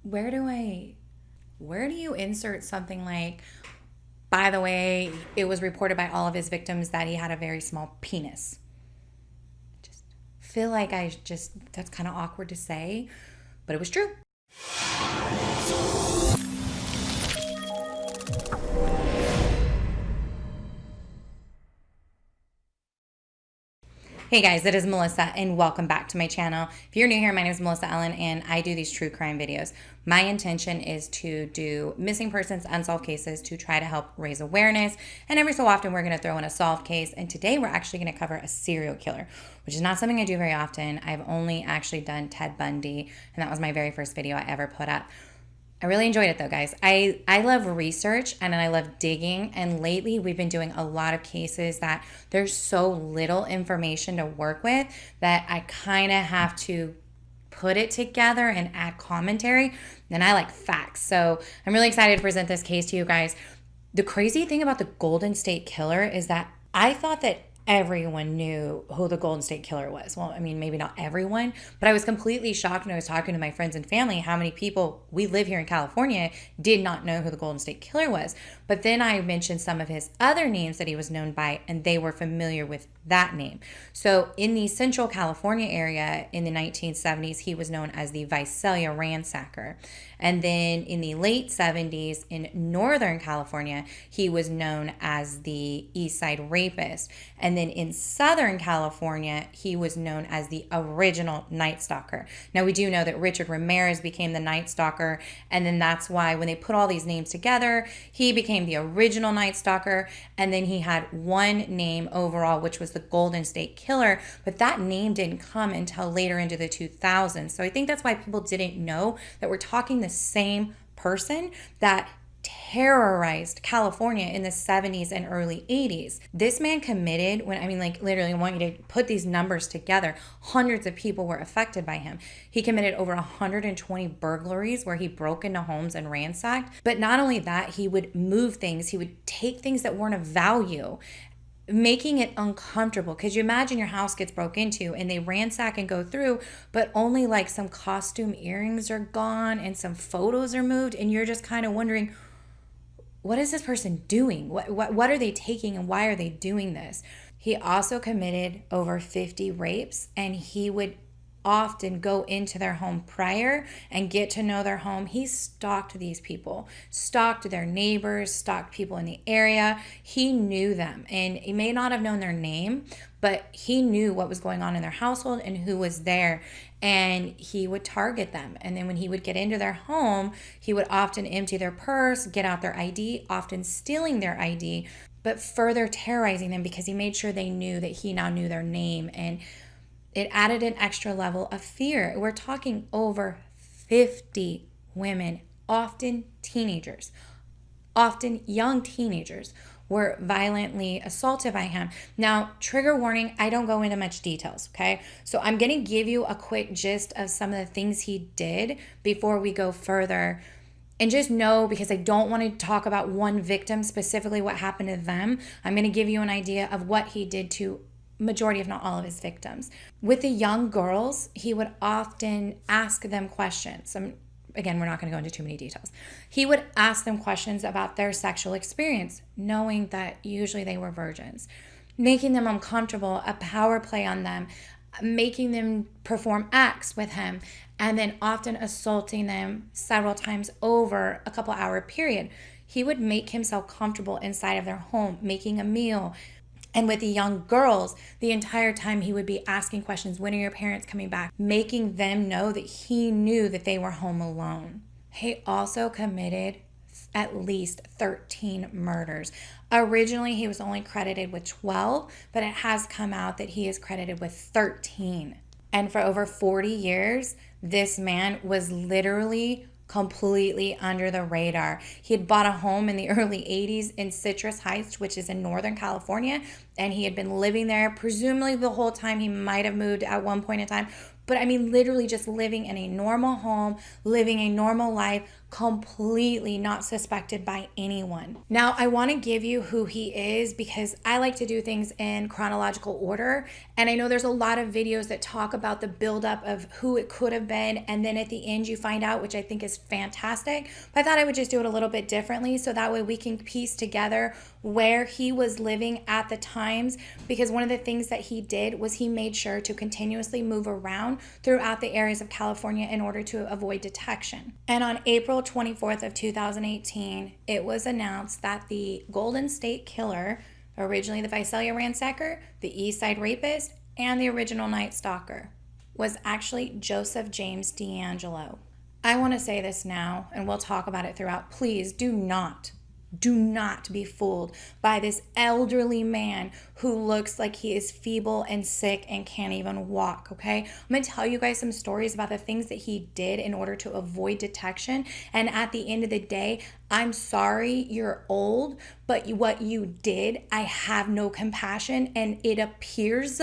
where do you insert something like, by the way, it was reported by all of his victims that he had a very small penis? Just feel like that's kind of awkward to say, but it was true. Hey guys, it is Melissa and welcome back to my channel. If you're new here, my name is Melissa Ellen and I do these true crime videos. My intention is to do missing persons, unsolved cases to try to help raise awareness. And every so often we're going to throw in a solved case. And today we're actually going to cover a serial killer, which is not something I do very often. I've only actually done Ted Bundy, and that was my very first video I ever put up. I really enjoyed it though, guys. I love research and I love digging. And lately we've been doing a lot of cases that there's so little information to work with that I kind of have to put it together and add commentary. And I like facts. So I'm really excited to present this case to you guys. The crazy thing about the Golden State Killer is that I thought that everyone knew who the Golden State Killer was. Well, I mean, maybe not everyone, but I was completely shocked when I was talking to my friends and family how many people, we live here in California, did not know who the Golden State Killer was. But then I mentioned some of his other names that he was known by, and they were familiar with that name. So in the Central California area in the 1970s, he was known as the Visalia Ransacker. And then in the late 70s in Northern California, he was known as the Eastside Rapist. And then in Southern California, he was known as the original Night Stalker. Now, we do know that Richard Ramirez became the Night Stalker, and then that's why when they put all these names together, he became the original Night Stalker, and then he had one name overall, which was the Golden State Killer, but that name didn't come until later into the 2000s. So I think that's why people didn't know that we're talking the same person that terrorized California in the 70s and early 80s. This man committed, literally, I want you to put these numbers together. Hundreds of people were affected by him. He committed over 120 burglaries where he broke into homes and ransacked. But not only that, he would move things. He would take things that weren't of value, making it uncomfortable. Because you imagine your house gets broke into and they ransack and go through, but only like some costume earrings are gone and some photos are moved, and you're just kind of wondering, what is this person doing? What are they taking and why are they doing this? He also committed over 50 rapes, and he would often go into their home prior and get to know their home. He stalked these people, stalked their neighbors, stalked people in the area. He knew them, and he may not have known their name, but he knew what was going on in their household and who was there, and he would target them. And then when he would get into their home, he would often empty their purse, get out their ID, often stealing their ID, but further terrorizing them because he made sure they knew that he now knew their name, and it added an extra level of fear. We're talking over 50 women, often teenagers, often young teenagers, were violently assaulted by him. Now, trigger warning, I don't go into much details, okay? So I'm gonna give you a quick gist of some of the things he did before we go further. And just know, because I don't want to talk about one victim, specifically what happened to them, I'm gonna give you an idea of what he did to majority, if not all, of his victims. With the young girls, he would often ask them questions. Again, we're not going to go into too many details. He would ask them questions about their sexual experience, knowing that usually they were virgins, making them uncomfortable, a power play on them, making them perform acts with him, and then often assaulting them several times over a couple hour period. He would make himself comfortable inside of their home, making a meal. And with the young girls, the entire time he would be asking questions, when are your parents coming back? Making them know that he knew that they were home alone. He also committed at least 13 murders. Originally, he was only credited with 12, but it has come out that he is credited with 13. And for over 40 years, this man was literally completely under the radar. He had bought a home in the early 80s in Citrus Heights, which is in Northern California, and he had been living there presumably the whole time. He might have moved at one point in time, but I mean literally just living in a normal home, living a normal life, completely not suspected by anyone. Now, I want to give you who he is because I like to do things in chronological order. And I know there's a lot of videos that talk about the buildup of who it could have been. And then at the end, you find out, which I think is fantastic. But I thought I would just do it a little bit differently so that way we can piece together where he was living at the times, because one of the things that he did was he made sure to continuously move around throughout the areas of California in order to avoid detection. And on April 24th of 2018, it was announced that the Golden State Killer, originally the Visalia Ransacker, the Eastside Rapist, and the original Night Stalker, was actually Joseph James DeAngelo. I want to say this now, and we'll talk about it throughout. Please do not be fooled by this elderly man who looks like he is feeble and sick and can't even walk, okay? I'm going to tell you guys some stories about the things that he did in order to avoid detection. And at the end of the day, I'm sorry you're old, but what you did, I have no compassion. And it appears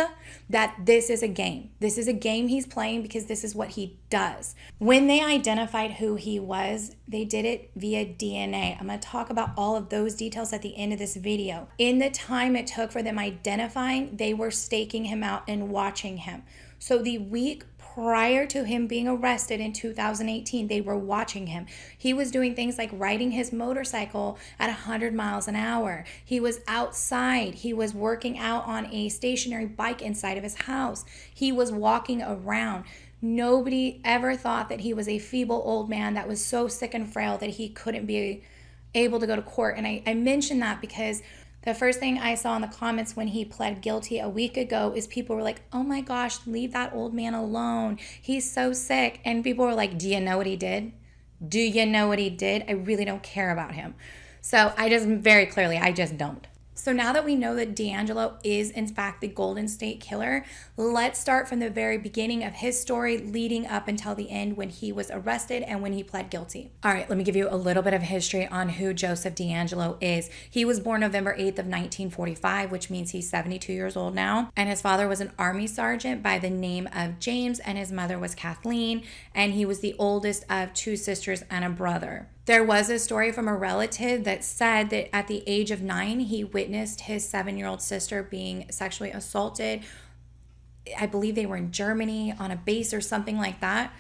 that this is a game. This is a game he's playing because this is what he does. When they identified who he was, they did it via DNA. I'm going to talk about all of those details at the end of this video. In the time it took for them identifying, they were staking him out and watching him. So the week prior to him being arrested in 2018, they were watching him. He was doing things like riding his motorcycle at 100 miles an hour. He was outside. He was working out on a stationary bike inside of his house. He was walking around. Nobody ever thought that he was a feeble old man that was so sick and frail that he couldn't be able to go to court. And I mention that because the first thing I saw in the comments when he pled guilty a week ago is people were like, oh my gosh, leave that old man alone. He's so sick. And people were like, do you know what he did? Do you know what he did? I really don't care about him. So I just don't. So now that we know that DeAngelo is in fact the Golden State Killer, let's start from the very beginning of his story leading up until the end when he was arrested and when he pled guilty. All right, let me give you a little bit of history on who Joseph DeAngelo is. He was born November 8th of 1945, which means he's 72 years old now. And his father was an Army sergeant by the name of James, and his mother was Kathleen, and he was the oldest of two sisters and a brother. There was a story from a relative that said that at the age of 9, he witnessed his 7-year-old sister being sexually assaulted. I believe they were in Germany on a base or something like that.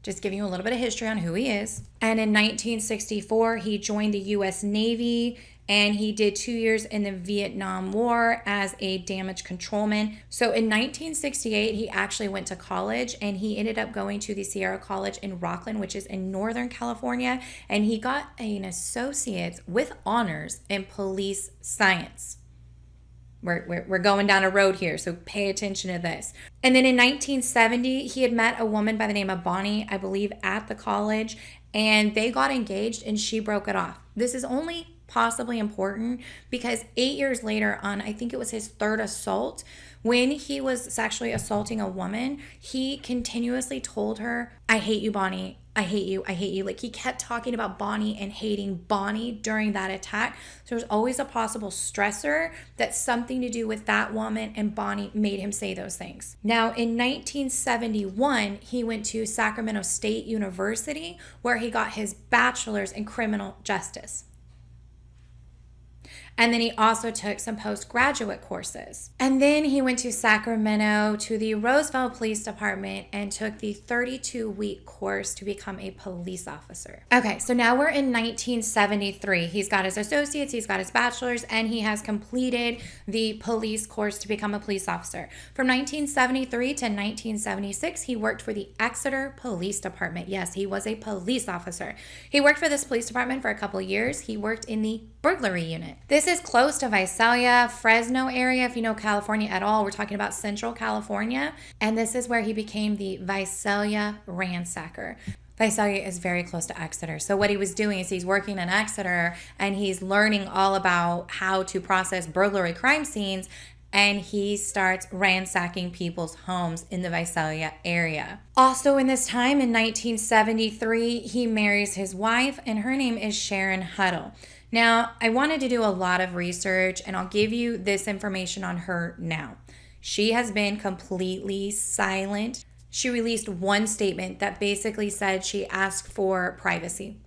Just giving you a little bit of history on who he is. And in 1964, he joined the U.S. Navy, and he did 2 years in the Vietnam War as a damage controlman. So in 1968, he actually went to college, and he ended up going to the Sierra College in Rockland, which is in Northern California, and he got an associate's with honors in police science. We're going down a road here, so pay attention to this. And then in 1970, he had met a woman by the name of Bonnie, I believe, at the college, and they got engaged, and she broke it off. This is only possibly important because 8 years later, on I think it was his third assault, when he was sexually assaulting a woman, he continuously told her, I hate you, Bonnie. I hate you. I hate you. Like, he kept talking about Bonnie and hating Bonnie during that attack. So there's always a possible stressor that's something to do with that woman, and Bonnie made him say those things. Now, in 1971, he went to Sacramento State University, where he got his bachelor's in criminal justice. And then he also took some postgraduate courses. And then he went to Sacramento to the Roseville Police Department and took the 32-week course to become a police officer. Okay, so now we're in 1973. He's got his associates, he's got his bachelor's, and he has completed the police course to become a police officer. From 1973 to 1976, he worked for the Exeter Police Department. Yes, he was a police officer. He worked for this police department for a couple of years. He worked in the burglary unit. This is close to Visalia, Fresno area. If you know California at all, we're talking about Central California. And this is where he became the Visalia Ransacker. Visalia is very close to Exeter. So what he was doing is he's working in Exeter and he's learning all about how to process burglary crime scenes, and he starts ransacking people's homes in the Visalia area. Also in this time, in 1973, he marries his wife, and her name is Sharon Huddle. Now, I wanted to do a lot of research, and I'll give you this information on her now. She has been completely silent. She released one statement that basically said she asked for privacy.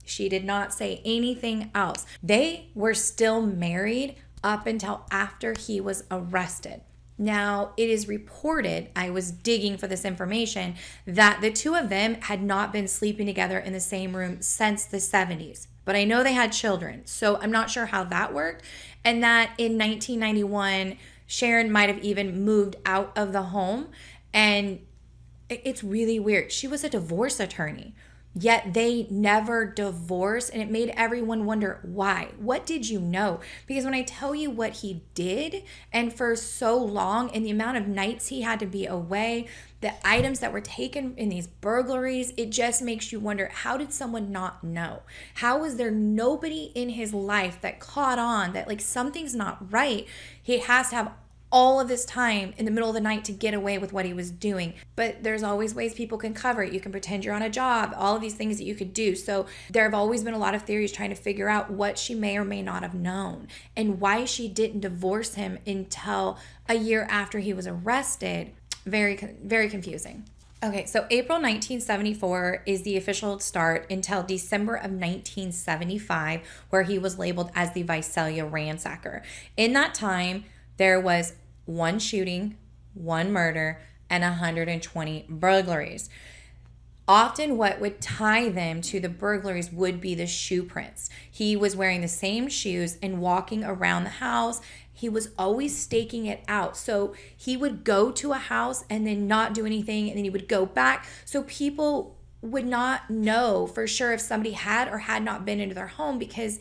She did not say anything else. They were still married up until after he was arrested. Now, it is reported, I was digging for this information, that the two of them had not been sleeping together in the same room since the 70s. But I know they had children, so I'm not sure how that worked. And that in 1991, Sharon might have even moved out of the home. And it's really weird. She was a divorce attorney. Yet they never divorced, and it made everyone wonder why. What did you know? Because when I tell you what he did, and for so long, and the amount of nights he had to be away, the items that were taken in these burglaries, it just makes you wonder, how did someone not know? How was there nobody in his life that caught on that like something's not right? He has to have all of this time in the middle of the night to get away with what he was doing. But there's always ways people can cover it. You can pretend you're on a job, all of these things that you could do. So there have always been a lot of theories trying to figure out what she may or may not have known and why she didn't divorce him until a year after he was arrested. Very, very confusing. Okay, so April 1974 is the official start until December of 1975, where he was labeled as the Visalia Ransacker. In that time, there was one shooting, one murder, and 120 burglaries. Often what would tie them to the burglaries would be the shoe prints. He was wearing the same shoes and walking around the house. He was always staking it out. So he would go to a house and then not do anything, and then he would go back. So people would not know for sure if somebody had or had not been into their home, because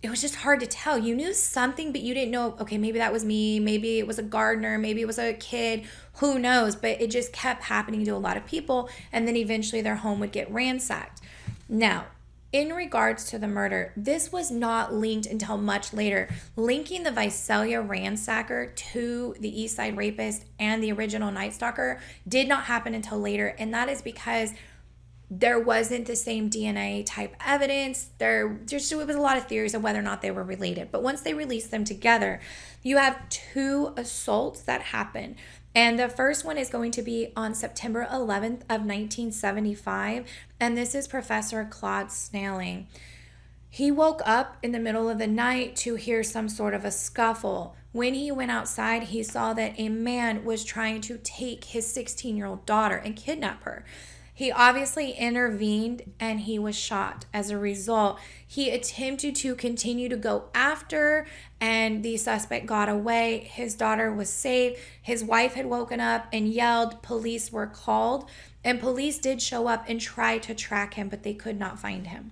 it was just hard to tell. You knew something, but you didn't know, okay, maybe that was me, maybe it was a gardener, maybe it was a kid, who knows? But it just kept happening to a lot of people, and then eventually their home would get ransacked. Now, in regards to the murder, this was not linked until much later. Linking the Visalia Ransacker to the Eastside Rapist and the original Night Stalker did not happen until later, and that is because there wasn't the same DNA type evidence. There was a lot of theories of whether or not they were related. But once they released them together, you have two assaults that happen. And the first one is going to be on September 11th of 1975. And this is Professor Claude Snelling. He woke up in the middle of the night to hear some sort of a scuffle. When he went outside, he saw that a man was trying to take his 16-year-old daughter and kidnap her. He obviously intervened and he was shot. As a result, he attempted to continue to go after, and the suspect got away. His daughter was saved. His wife had woken up and yelled. Police were called, and police did show up and try to track him, but they could not find him.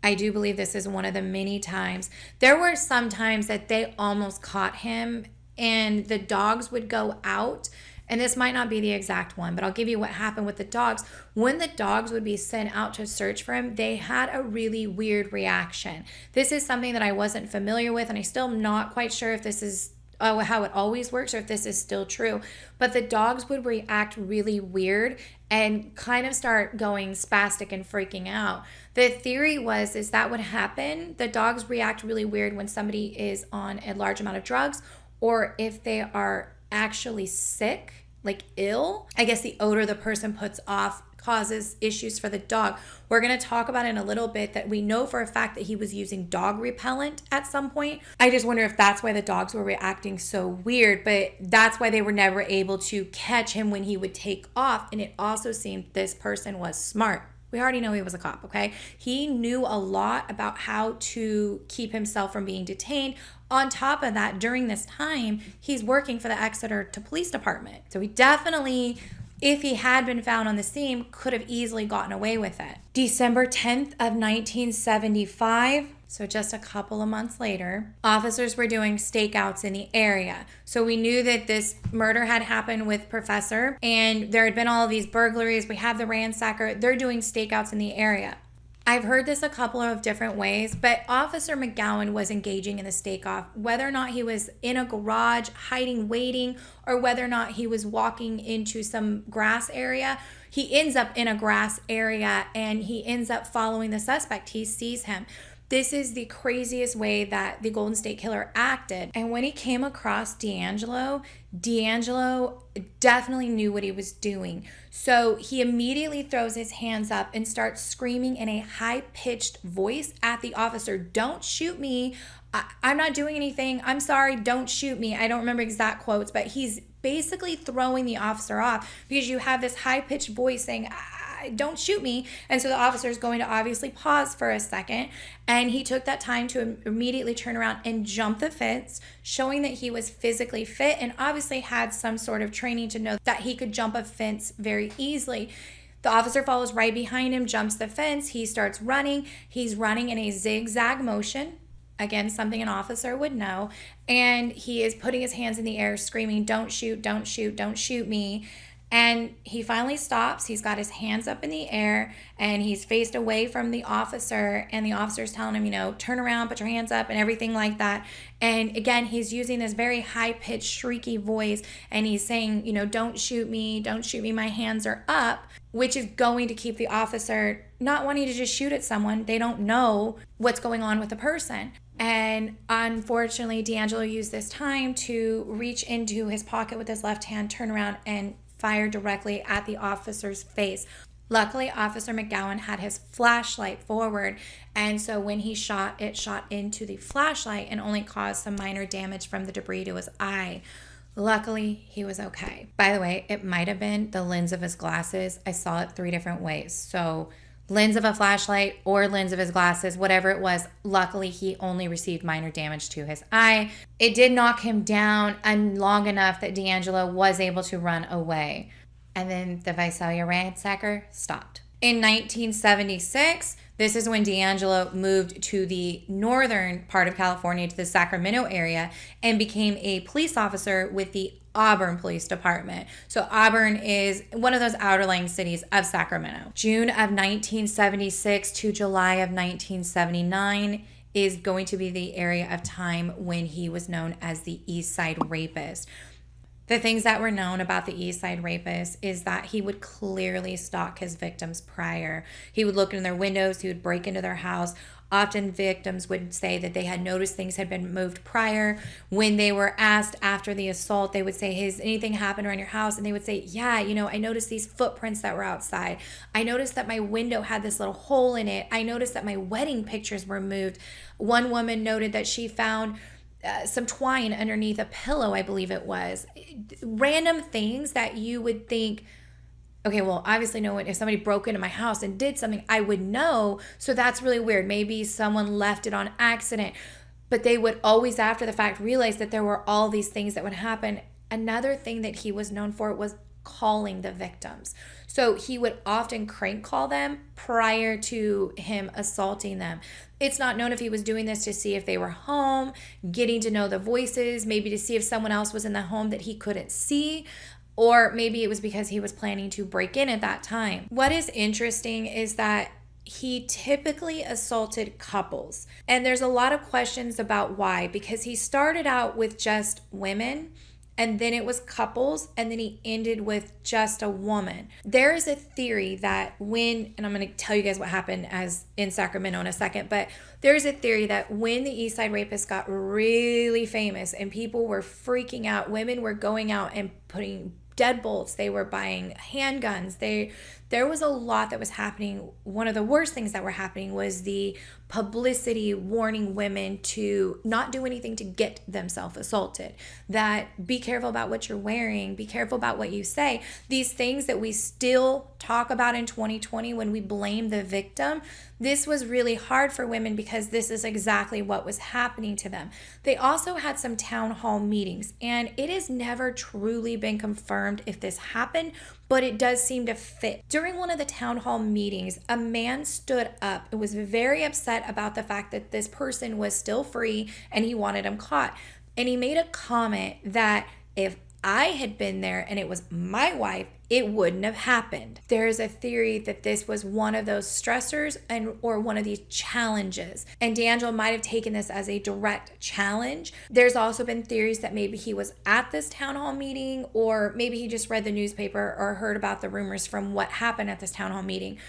I do believe this is one of the many times. There were some times that they almost caught him and the dogs would go out. And this might not be the exact one, but I'll give you what happened with the dogs. When the dogs would be sent out to search for him, they had a really weird reaction. This is something that I wasn't familiar with, and I still am not quite sure if this is how it always works or if this is still true. But the dogs would react really weird and kind of start going spastic and freaking out. The theory is that would happen. The dogs react really weird when somebody is on a large amount of drugs, or if they are actually sick, like ill. I guess the odor the person puts off causes issues for the dog. We're going to talk about in a little bit that we know for a fact that he was using dog repellent at some point. I just wonder if that's why the dogs were reacting so weird, but that's why they were never able to catch him when he would take off. And it also seemed this person was smart. We already know he was a cop, okay? He knew a lot about how to keep himself from being detained. On top of that, during this time, he's working for the Exeter Police Department. So he definitely, if he had been found on the scene, could have easily gotten away with it. December 10th of 1975, so just a couple of months later, officers were doing stakeouts in the area. So we knew that this murder had happened with Professor, and there had been all of these burglaries. We have the ransacker. They're doing stakeouts in the area. I've heard this a couple of different ways, but Officer McGowan was engaging in the stakeoff, whether or not he was in a garage, hiding, waiting, or whether or not he was walking into some grass area. He ends up in a grass area and he ends up following the suspect. He sees him. This is the craziest way that the Golden State Killer acted. And when he came across DeAngelo definitely knew what he was doing. So he immediately throws his hands up and starts screaming in a high-pitched voice at the officer, "Don't shoot me. I'm not doing anything. I'm sorry. Don't shoot me." I don't remember exact quotes, but he's basically throwing the officer off because you have this high-pitched voice saying, "Don't shoot me." And so the officer is going to obviously pause for a second. And he took that time to immediately turn around and jump the fence, showing that he was physically fit and obviously had some sort of training to know that he could jump a fence very easily. The officer follows right behind him, jumps the fence. He starts running. He's running in a zigzag motion. Again, something an officer would know. And he is putting his hands in the air, screaming, "Don't shoot, don't shoot, don't shoot me." And he finally stops. He's got his hands up in the air and he's faced away from the officer. And the officer's telling him, turn around, put your hands up and everything like that. And again, he's using this very high-pitched, shrieky voice. And he's saying, "Don't shoot me, don't shoot me, my hands are up," which is going to keep the officer not wanting to just shoot at someone. They don't know what's going on with the person. And unfortunately, DeAngelo used this time to reach into his pocket with his left hand, turn around, and fire directly at the officer's face. Luckily, Officer McGowan had his flashlight forward, and so when he shot, it shot into the flashlight and only caused some minor damage from the debris to his eye. Luckily, he was okay. By the way, it might have been the lens of his glasses. I saw it 3 different ways. So lens of a flashlight or lens of his glasses, whatever it was, luckily he only received minor damage to his eye. It did knock him down long enough that DeAngelo was able to run away. And then the Visalia Ransacker stopped. In 1976, this is when DeAngelo moved to the northern part of California, to the Sacramento area, and became a police officer with the Auburn Police Department. So Auburn is one of those outerlying cities of Sacramento. June of 1976 to July of 1979 is going to be the area of time when he was known as the Eastside Rapist. The things that were known about the Eastside Rapist is that he would clearly stalk his victims prior. He would look in their windows, he would break into their house. Often victims would say that they had noticed things had been moved prior. When they were asked after the assault, they would say, "Has anything happened around your house?" And they would say, "Yeah, I noticed these footprints that were outside. I noticed that my window had this little hole in it. I noticed that my wedding pictures were moved." One woman noted that she found some twine underneath a pillow, I believe it was. Random things that you would think, okay, well, obviously no one, if somebody broke into my house and did something, I would know. So that's really weird. Maybe someone left it on accident. But they would always, after the fact, realize that there were all these things that would happen. Another thing that he was known for was calling the victims. So he would often crank call them prior to him assaulting them. It's not known if he was doing this to see if they were home, getting to know the voices, maybe to see if someone else was in the home that he couldn't see, or maybe it was because he was planning to break in at that time. What is interesting is that he typically assaulted couples. And there's a lot of questions about why, because he started out with just women, and then it was couples, and then he ended with just a woman. There is a theory that and I'm going to tell you guys what happened as in Sacramento in a second, but there's a theory that when the Eastside Rapist got really famous and people were freaking out, women were going out and putting deadbolts, they were buying handguns, there was a lot that was happening. One of the worst things that were happening was the publicity warning women to not do anything to get themselves assaulted. That be careful about what you're wearing, be careful about what you say. These things that we still talk about in 2020 when we blame the victim, this was really hard for women because this is exactly what was happening to them. They also had some town hall meetings, and it has never truly been confirmed if this happened, but it does seem to fit. During one of the town hall meetings, a man stood up and was very upset about the fact that this person was still free and he wanted him caught. And he made a comment that if I had been there and it was my wife, it wouldn't have happened. There is a theory that this was one of those stressors or one of these challenges. And DeAngelo might have taken this as a direct challenge. There's also been theories that maybe he was at this town hall meeting, or maybe he just read the newspaper or heard about the rumors from what happened at this town hall meeting.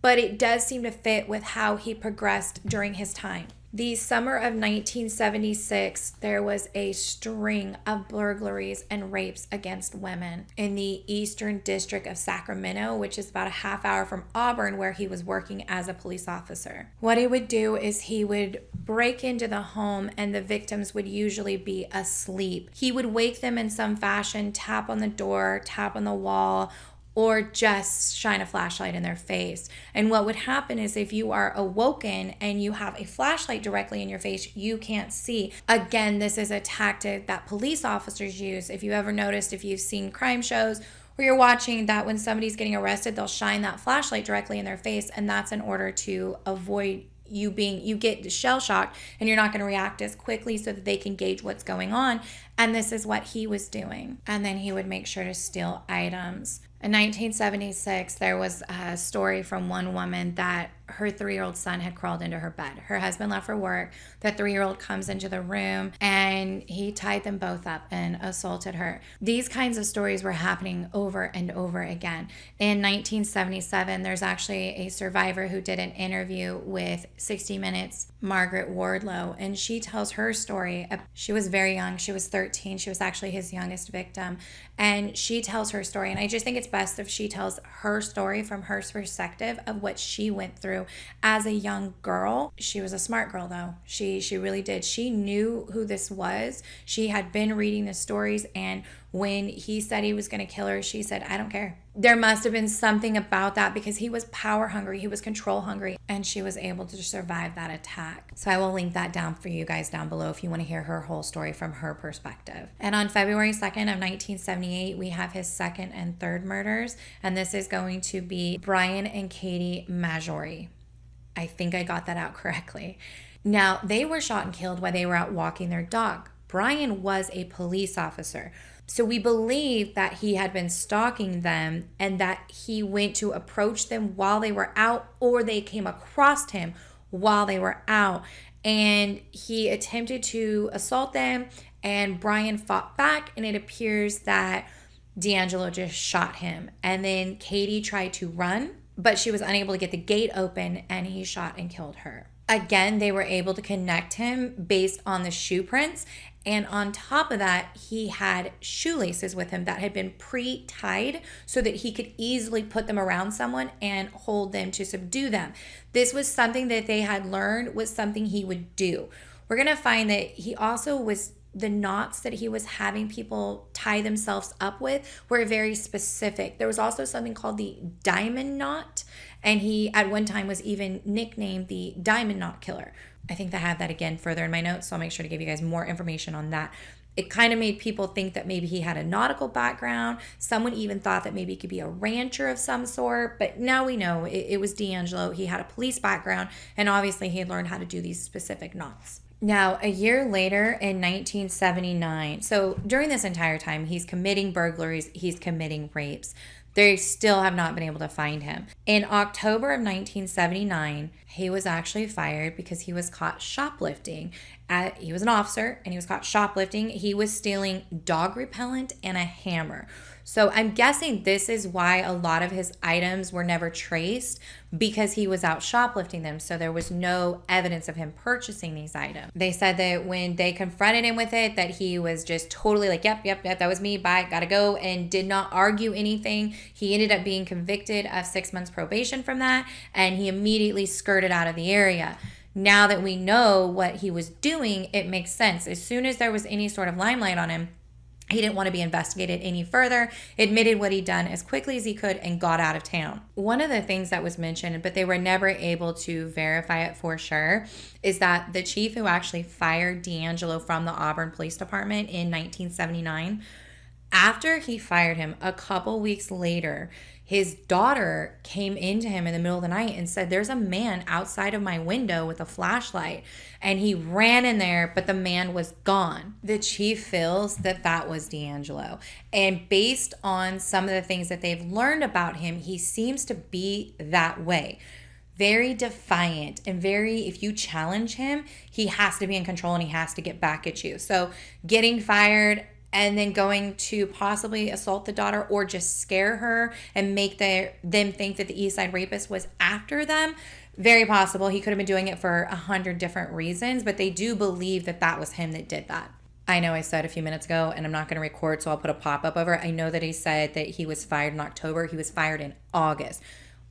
but it does seem to fit with how he progressed during his time. The summer of 1976, there was a string of burglaries and rapes against women in the Eastern District of Sacramento, which is about a half hour from Auburn, where he was working as a police officer. What he would do is he would break into the home, and the victims would usually be asleep. He would wake them in some fashion, tap on the door, tap on the wall, or just shine a flashlight in their face. And what would happen is if you are awoken and you have a flashlight directly in your face, you can't see. Again, this is a tactic that police officers use. If you ever noticed, if you've seen crime shows where you're watching that when somebody's getting arrested, they'll shine that flashlight directly in their face, and that's in order to avoid you get shell shocked and you're not going to react as quickly so that they can gauge what's going on. And this is what he was doing. And then he would make sure to steal items. In 1976, there was a story from one woman that her 3-year-old son had crawled into her bed. Her husband left for work. The 3-year-old comes into the room and he tied them both up and assaulted her. These kinds of stories were happening over and over again. In 1977, there's actually a survivor who did an interview with 60 Minutes, Margaret Wardlow, and she tells her story. She was very young. She was 13. She was actually his youngest victim. And she tells her story. And I just think it's best if she tells her story from her perspective of what she went through as a young girl. She was a smart girl, though. She really did. She knew who this was. She had been reading the stories, and when he said he was going to kill her, she said, I don't care. There must have been something about that because he was power hungry, he was control hungry, and she was able to survive that attack. So I will link that down for you guys down below if you want to hear her whole story from her perspective. And on February 2nd of 1978, we have his second and third murders, and this is going to be Brian and Katie Majori. I think I got that out correctly. Now, they were shot and killed while they were out walking their dog. Brian was a police officer. So we believe that he had been stalking them and that he went to approach them while they were out, or they came across him while they were out. And he attempted to assault them, and Brian fought back, and it appears that DeAngelo just shot him. And then Katie tried to run, but she was unable to get the gate open, and he shot and killed her. Again, they were able to connect him based on the shoe prints. And on top of that, he had shoelaces with him that had been pre-tied so that he could easily put them around someone and hold them to subdue them. This was something that they had learned was something he would do. We're going to find that he also was, the knots that he was having people tie themselves up with were very specific. There was also something called the diamond knot, and he at one time was even nicknamed the Diamond Knot Killer. I think I have that again further in my notes, so I'll make sure to give you guys more information on that. It kind of made people think that maybe he had a nautical background. Someone even thought that maybe he could be a rancher of some sort, but now we know it was DeAngelo. He had a police background, and obviously he had learned how to do these specific knots. Now, a year later in 1979, so during this entire time, he's committing burglaries, he's committing rapes. They still have not been able to find him. In October of 1979, he was actually fired because he was caught shoplifting. He was an officer and he was caught shoplifting. He was stealing dog repellent and a hammer. So I'm guessing this is why a lot of his items were never traced, because he was out shoplifting them. So there was no evidence of him purchasing these items. They said that when they confronted him with it, that he was just totally like, yep, that was me, bye, gotta go, and did not argue anything. He ended up being convicted of 6 months probation from that, and he immediately skirted out of the area. Now that we know what he was doing, it makes sense. As soon as there was any sort of limelight on him, he didn't want to be investigated any further, admitted what he'd done as quickly as he could, and got out of town. One of the things that was mentioned, but they were never able to verify it for sure, is that the chief who actually fired DeAngelo from the Auburn Police Department in 1979, after he fired him, a couple weeks later, his daughter came into him in the middle of the night and said, there's a man outside of my window with a flashlight. And he ran in there, but the man was gone. The chief feels that that was DeAngelo. And based on some of the things that they've learned about him, he seems to be that way. Very defiant and if you challenge him, he has to be in control and he has to get back at you. So getting fired and then going to possibly assault the daughter or just scare her and make them think that the Eastside Rapist was after them. Very possible. He could have been doing it for 100 different reasons, but they do believe that that was him that did that. I know I said a few minutes ago, and I'm not going to record, so I'll put a pop-up over it. I know that he said that he was fired in October. He was fired in August.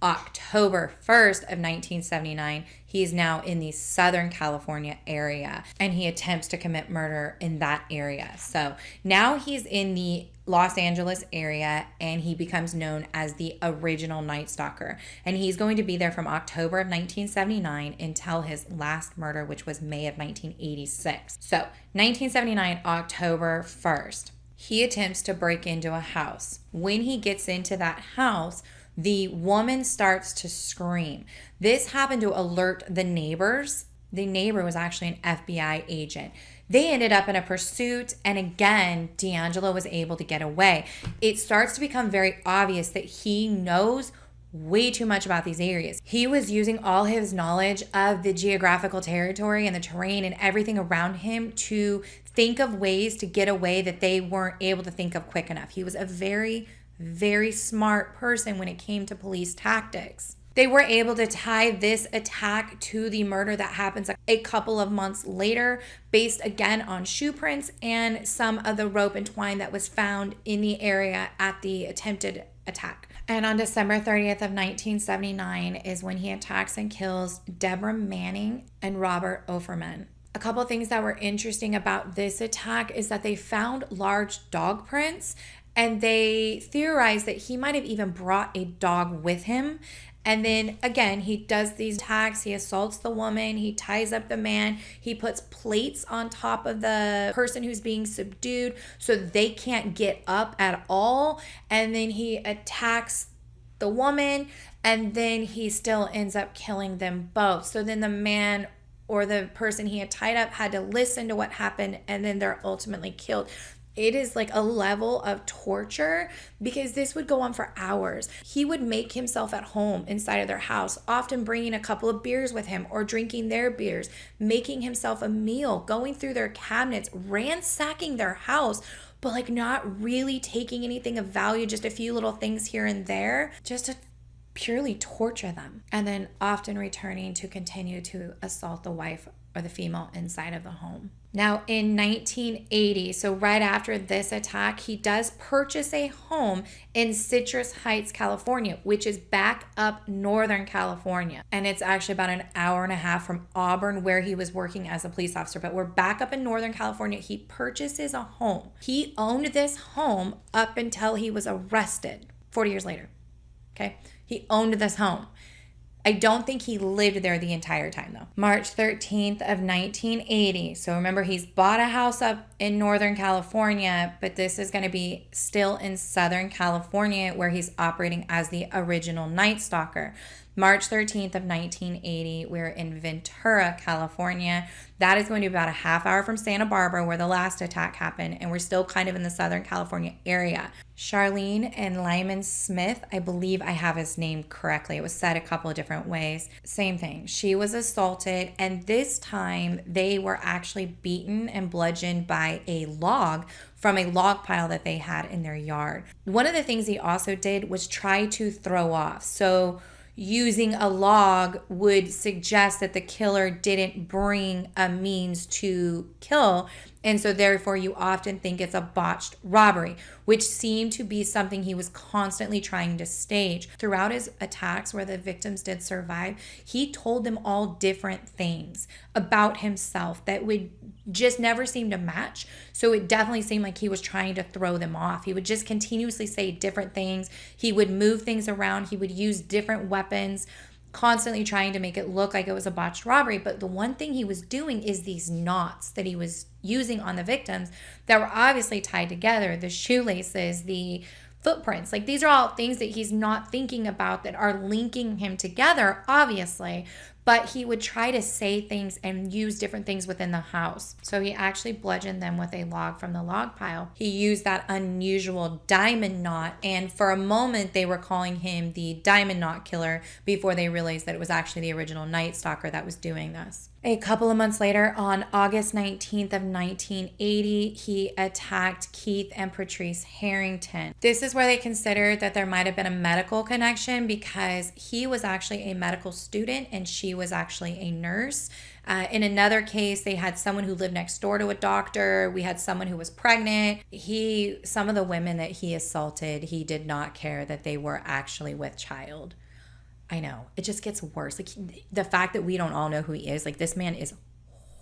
October 1st of 1979, he is now in the Southern California area, and he attempts to commit murder in that area. So now he's in the Los Angeles area, and he becomes known as the original Night Stalker. And he's going to be there from October of 1979 until his last murder, which was May of 1986. So 1979, October 1st, he attempts to break into a house. When he gets into that house, the woman starts to scream. This happened to alert the neighbors. The neighbor was actually an FBI agent. They ended up in a pursuit, and again, DeAngelo was able to get away. It starts to become very obvious that he knows way too much about these areas. He was using all his knowledge of the geographical territory and the terrain and everything around him to think of ways to get away that they weren't able to think of quick enough. He was a very smart person when it came to police tactics. They were able to tie this attack to the murder that happens a couple of months later, based again on shoe prints and some of the rope and twine that was found in the area at the attempted attack. And on December 30th of 1979 is when he attacks and kills Deborah Manning and Robert Offerman. A couple of things that were interesting about this attack is that they found large dog prints, and they theorized that he might have even brought a dog with him. And then again, he does these attacks. He assaults the woman. He ties up the man. He puts plates on top of the person who's being subdued so they can't get up at all. And then he attacks the woman, and then he still ends up killing them both. So then the man or the person he had tied up had to listen to what happened, and then they're ultimately killed. It is like a level of torture because this would go on for hours. He would make himself at home inside of their house, often bringing a couple of beers with him or drinking their beers, making himself a meal, going through their cabinets, ransacking their house, but like not really taking anything of value, just a few little things here and there, just to purely torture them. And then often returning to continue to assault the wife or the female inside of the home. Now in 1980, so right after this attack, he does purchase a home in Citrus Heights, California, which is back up Northern California. And it's actually about an hour and a half from Auburn, where he was working as a police officer. But we're back up in Northern California. He purchases a home. He owned this home up until he was arrested 40 years later. Okay, he owned this home. I don't think he lived there the entire time though. March 13th of 1980. So remember, he's bought a house up in Northern California, but this is going to be still in Southern California, where he's operating as the original Night Stalker. March 13th of 1980, we're in Ventura, California. That is going to be about a half hour from Santa Barbara, where the last attack happened, and we're still kind of in the Southern California area. Charlene and Lyman Smith, I believe I have his name correctly. It was said a couple of different ways. Same thing. She was assaulted, and this time they were actually beaten and bludgeoned by a log from a log pile that they had in their yard. One of the things he also did was try to throw off. So using a log would suggest that the killer didn't bring a means to kill. And so therefore you often think it's a botched robbery, which seemed to be something he was constantly trying to stage. Throughout his attacks where the victims did survive, he told them all different things about himself that would just never seem to match. So it definitely seemed like he was trying to throw them off. He would just continuously say different things. He would move things around. He would use different weapons, constantly trying to make it look like it was a botched robbery. But the one thing he was doing is these knots that he was using on the victims that were obviously tied together, the shoelaces, the footprints. Like, these are all things that he's not thinking about that are linking him together, obviously. but he would try to say things and use different things within the house. So he actually bludgeoned them with a log from the log pile. He used that unusual diamond knot, and for a moment they were calling him the diamond knot killer before they realized that it was actually the original Night Stalker that was doing this. A couple of months later, on August 19th of 1980, he attacked Keith and Patrice Harrington. This is where they considered that there might have been a medical connection because he was actually a medical student and she was actually a nurse. In another case, they had someone who lived next door to a doctor. We had someone who was pregnant. Some of the women that he assaulted, he did not care that they were actually with child. I know. It just gets worse. Like the fact that we don't all know who he is, like this man is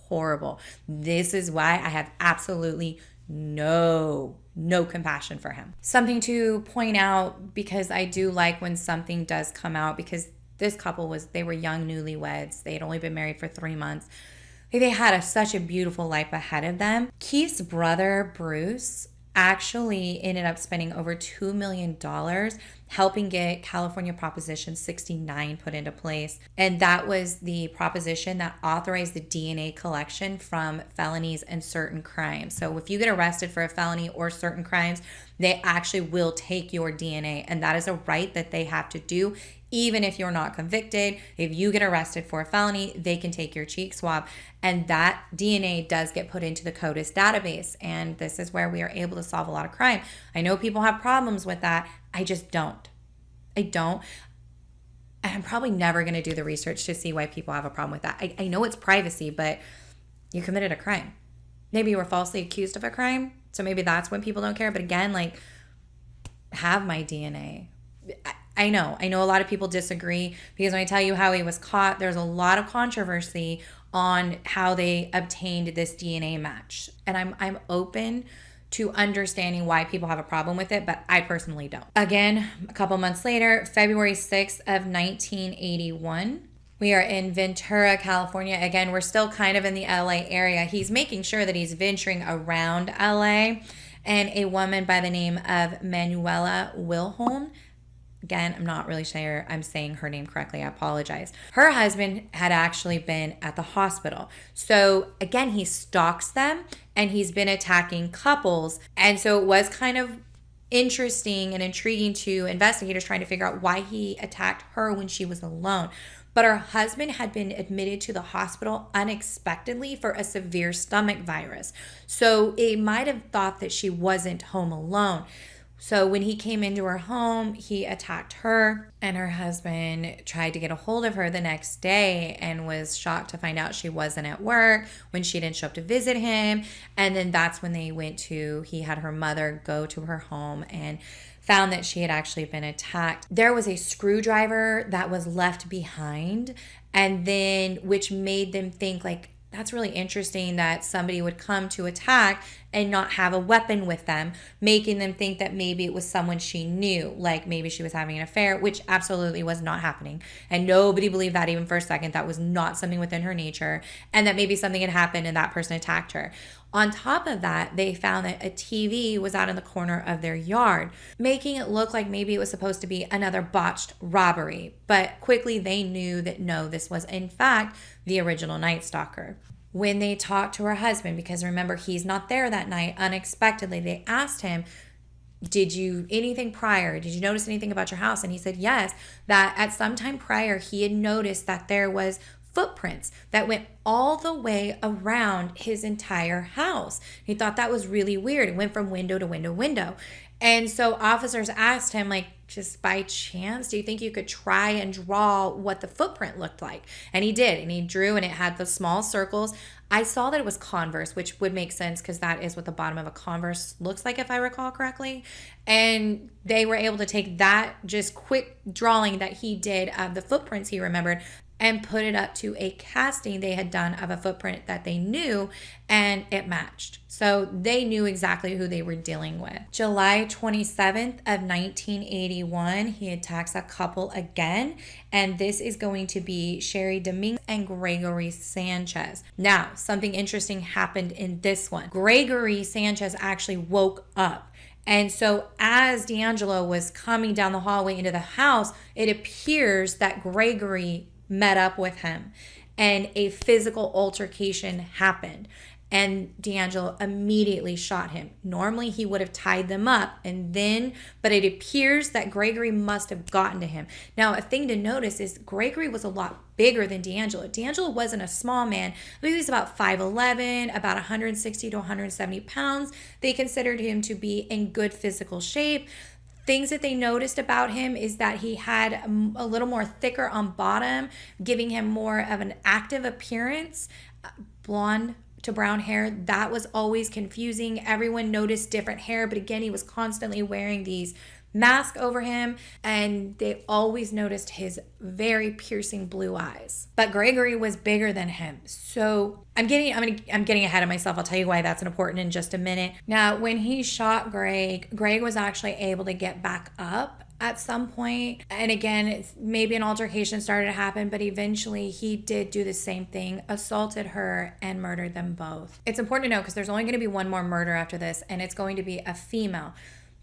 horrible. This is why I have absolutely no compassion for him. Something to point out, because I do like when something does come out, because this couple they were young newlyweds. They had only been married for 3 months. They had such a beautiful life ahead of them. Keith's brother, Bruce, actually ended up spending over $2 million helping get California Proposition 69 put into place. And that was the proposition that authorized the DNA collection from felonies and certain crimes. So if you get arrested for a felony or certain crimes, they actually will take your DNA. And that is a right that they have to do. Even if you're not convicted, if you get arrested for a felony, they can take your cheek swab. And that DNA does get put into the CODIS database. And this is where we are able to solve a lot of crime. I know people have problems with that. I just don't. I don't. And I'm probably never going to do the research to see why people have a problem with that. I know it's privacy, but you committed a crime. Maybe you were falsely accused of a crime. So maybe that's when people don't care. But again, like, have my DNA. I know a lot of people disagree, because when I tell you how he was caught, there's a lot of controversy on how they obtained this DNA match. And I'm open to understanding why people have a problem with it, but I personally don't. Again, a couple months later, February 6th of 1981, we are in Ventura, California. Again, we're still kind of in the LA area. He's making sure that he's venturing around LA, and a woman by the name of Manuela Wilholm. Again, I'm not really sure I'm saying her name correctly. I apologize. Her husband had actually been at the hospital. So again, he stalks them and he's been attacking couples. And so it was kind of interesting and intriguing to investigators trying to figure out why he attacked her when she was alone. But her husband had been admitted to the hospital unexpectedly for a severe stomach virus. So it might have thought that she wasn't home alone. So when he came into her home, he attacked her, and her husband tried to get a hold of her the next day and was shocked to find out she wasn't at work when she didn't show up to visit him. And then that's when he had her mother go to her home and found that she had actually been attacked. There was a screwdriver that was left behind, and then which made them think, like, that's really interesting that somebody would come to attack and not have a weapon with them, making them think that maybe it was someone she knew, like maybe she was having an affair, which absolutely was not happening. And nobody believed that even for a second. That was not something within her nature, and that maybe something had happened and that person attacked her. On top of that, they found that a TV was out in the corner of their yard, making it look like maybe it was supposed to be another botched robbery. But quickly they knew that no, this was in fact the original Night Stalker. When they talked to her husband, because remember, he's not there that night, unexpectedly, they asked him, did you anything prior? Did you notice anything about your house? And he said yes, that at some time prior, he had noticed that there was footprints that went all the way around his entire house. He thought that was really weird. It went from window to window. And so officers asked him, like, just by chance, do you think you could try and draw what the footprint looked like? And he did, and he drew, and it had the small circles. I saw that it was Converse, which would make sense because that is what the bottom of a Converse looks like, if I recall correctly. And they were able to take that just quick drawing that he did of the footprints he remembered and put it up to a casting they had done of a footprint that they knew, and it matched. So they knew exactly who they were dealing with. July 27th of 1981, he attacks a couple again, and this is going to be Sherry Deming and Gregory Sanchez. Now, something interesting happened in this one. Gregory Sanchez actually woke up. And so as DeAngelo was coming down the hallway into the house, it appears that Gregory met up with him and a physical altercation happened. And DeAngelo immediately shot him. Normally, he would have tied them up but it appears that Gregory must have gotten to him. Now, a thing to notice is Gregory was a lot bigger than DeAngelo. DeAngelo wasn't a small man. I believe he's about 5'11", about 160 to 170 pounds. They considered him to be in good physical shape. Things that they noticed about him is that he had a little more thicker on bottom, giving him more of an active appearance, blonde to brown hair. That was always confusing. Everyone noticed different hair, but again, he was constantly wearing these masks over him, and they always noticed his very piercing blue eyes. But Gregory was bigger than him. So I'm getting ahead of myself. I'll tell you why that's important in just a minute. Now, when he shot Greg was actually able to get back up at some point. And again, it's maybe an altercation started to happen, but eventually he did do the same thing, assaulted her and murdered them both. It's important to know because there's only going to be one more murder after this, and it's going to be a female.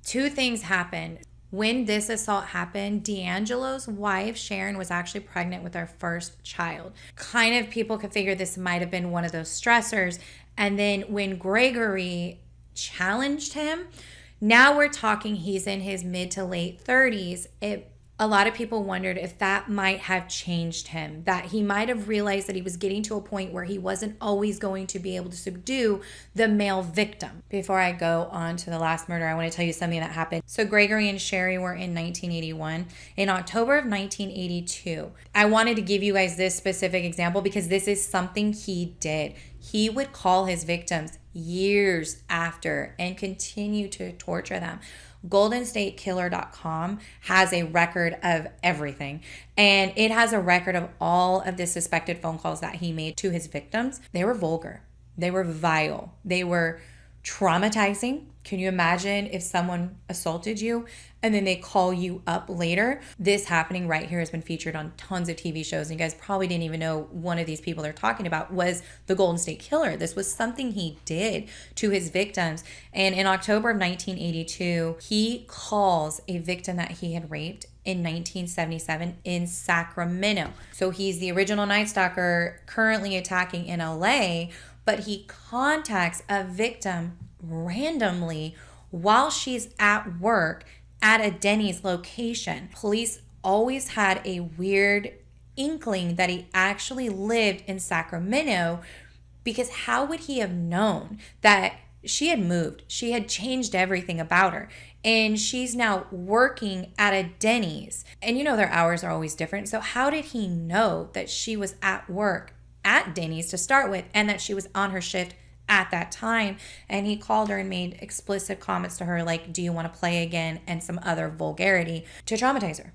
Two things happened. When this assault happened, DeAngelo's wife, Sharon, was actually pregnant with their first child. Kind of people could figure this might have been one of those stressors. And then when Gregory challenged him, now we're talking he's in his mid to late 30s. A lot of people wondered if that might have changed him, that he might have realized that he was getting to a point where he wasn't always going to be able to subdue the male victim. Before I go on to the last murder, I want to tell you something that happened. So Gregory and Sherry were in 1981. In October of 1982, I wanted to give you guys this specific example because this is something he did. He would call his victims years after and continue to torture them. GoldenStateKiller.com has a record of everything, and it has a record of all of the suspected phone calls that he made to his victims. They were vulgar. They were vile. They were traumatizing. Can you imagine if someone assaulted you and then they call you up later? This happening right here has been featured on tons of TV shows. And you guys probably didn't even know one of these people they're talking about was the Golden State Killer. This was something he did to his victims. And in October of 1982, he calls a victim that he had raped in 1977 in Sacramento. So he's the original Night Stalker currently attacking in LA, but he contacts a victim randomly while she's at work at a Denny's location. Police always had a weird inkling that he actually lived in Sacramento, because how would he have known that she had moved? She had changed everything about her, and she's now working at a Denny's. And you know their hours are always different. So how did he know that she was at work at Denny's to start with, and that she was on her shift at that time? And he called her and made explicit comments to her like, do you want to play again, and some other vulgarity to traumatize her.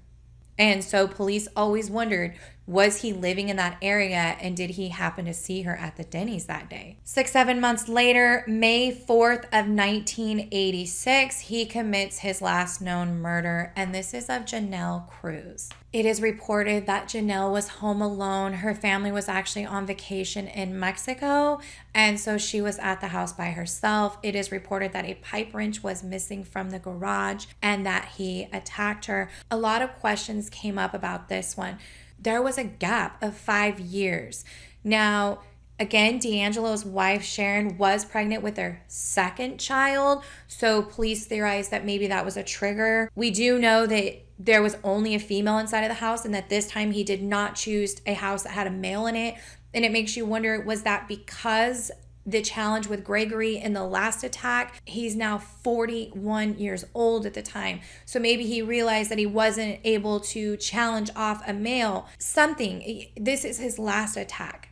And so police always wondered, was he living in that area, and did he happen to see her at the Denny's that day? 6-7 months later, May 4th of 1986, he commits his last known murder, and this is of Janelle Cruz. It is reported that Janelle was home alone. Her family was actually on vacation in Mexico, and so she was at the house by herself. It is reported that a pipe wrench was missing from the garage and that he attacked her. A lot of questions came up about this one. There was a gap of 5 years. Now, again, DeAngelo's wife, Sharon, was pregnant with their second child, so police theorized that maybe that was a trigger. We do know that there was only a female inside of the house, and that this time he did not choose a house that had a male in it. And it makes you wonder, was that because the challenge with Gregory in the last attack? He's now 41 years old at the time. So maybe he realized that he wasn't able to challenge off a male. This is his last attack.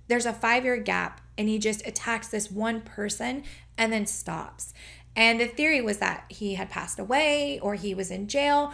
There's a 5-year gap, and he just attacks this one person and then stops. And the theory was that he had passed away or he was in jail.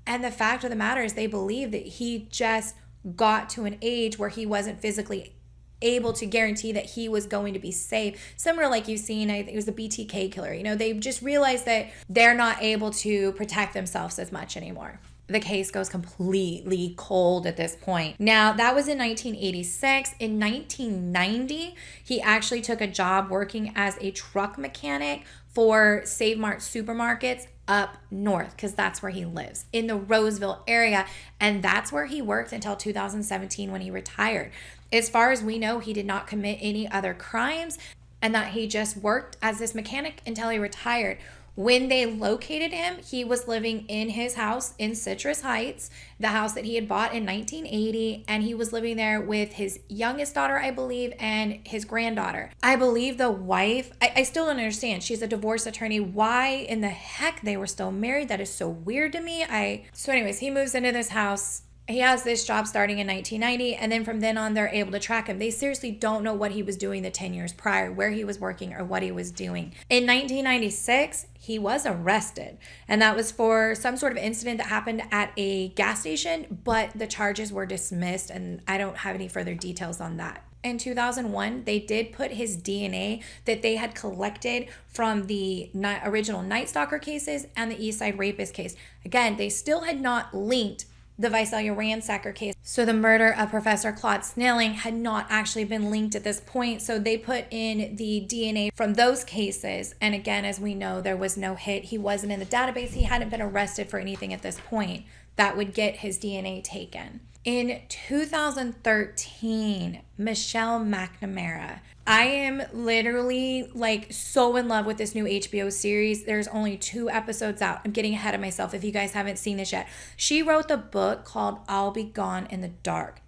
And the fact of the matter is they believe that he just got to an age where he wasn't physically able to guarantee that he was going to be safe. Similar like you've seen, I think it was the BTK killer. You know, they just realized that they're not able to protect themselves as much anymore. The case goes completely cold at this point. Now, that was in 1986. In 1990, he actually took a job working as a truck mechanic for Save Mart supermarkets. up north, because that's where he lives, in the Roseville area. And that's where he worked until 2017 when he retired. As far as we know, he did not commit any other crimes, and that he just worked as this mechanic until he retired. When they located him, he was living in his house in Citrus Heights, the house that he had bought in 1980, and he was living there with his youngest daughter, I believe, and his granddaughter. I believe the wife, I still don't understand. She's a divorce attorney. Why in the heck they were still married? That is so weird to me. So anyways, he moves into this house. He has this job starting in 1990, and then from then on, they're able to track him. They seriously don't know what he was doing the 10 years prior, where he was working, or what he was doing. In 1996, he was arrested, and that was for some sort of incident that happened at a gas station, but the charges were dismissed, and I don't have any further details on that. In 2001, they did put his DNA that they had collected from the original Night Stalker cases and the Eastside Rapist case. Again, they still had not linked the Visalia Ransacker case. So the murder of Professor Claude Snelling had not actually been linked at this point. So they put in the DNA from those cases. And again, as we know, there was no hit. He wasn't in the database. He hadn't been arrested for anything at this point that would get his DNA taken. In 2013, Michelle McNamara. I am literally like so in love with this new HBO series. There's only 2 episodes out. I'm getting ahead of myself if you guys haven't seen this yet. She wrote the book called I'll Be Gone in the Dark.